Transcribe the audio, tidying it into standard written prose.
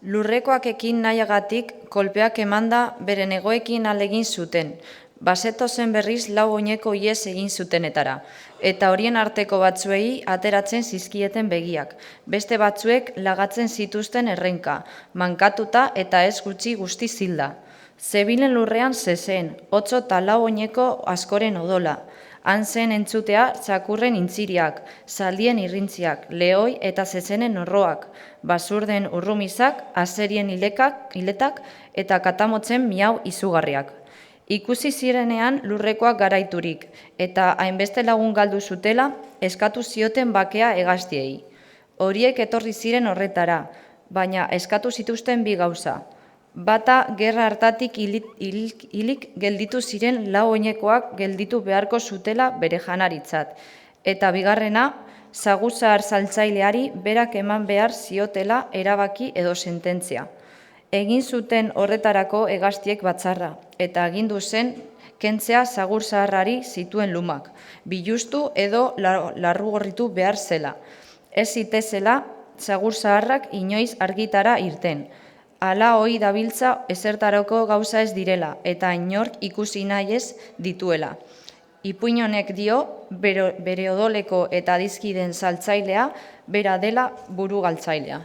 Lurrekoak ekin nahiagatik kolpeak emanda beren egoekin alegin zuten, basetozen berriz lau oineko ihes egin zutenetara, eta horien arteko batzuei ateratzen zizkieten begiak, beste batzuek lagatzen zituzten errenka, mankatuta eta ez gutxi guzti zilda. Zebilen lurrean zezen, 8 eta 4 oineko askoren odola, han zen entzutea txakurren intziriak, zaldien irrintziak, lehoi eta zezenen orroak, basurden urrumizak, azerien hiletak eta katamotzen miau izugarriak. Ikusi zirenean lurrekoak garaiturik, eta hainbeste lagun galdu zutela, eskatu zioten bakea hegaztiei. Horiek etorri ziren horretara, baina eskatu zituzten bi gauza. Bata gerra hartatik hilik gelditu ziren lau oinekoak gelditu beharko zutela bere janaritzat, eta bigarrena, saguzahar saltzaileari berak eman behar ziotela erabaki edo sententzia. Egin zuten horretarako hegaztiek batzarra, eta agindu zen kentzea sagurzaharrari zituen lumak, bilustu edo larrugorritu behar zela. Ez zitezela sagurzaharrak inoiz argitara irten. Hala ohi dabiltza ezertarako gauza ez direla, eta inork ikusi nahi ez dituela. Ipuin honek dio, bere odoleko eta adizkideen saltzailea, bera dela buru galtzailea.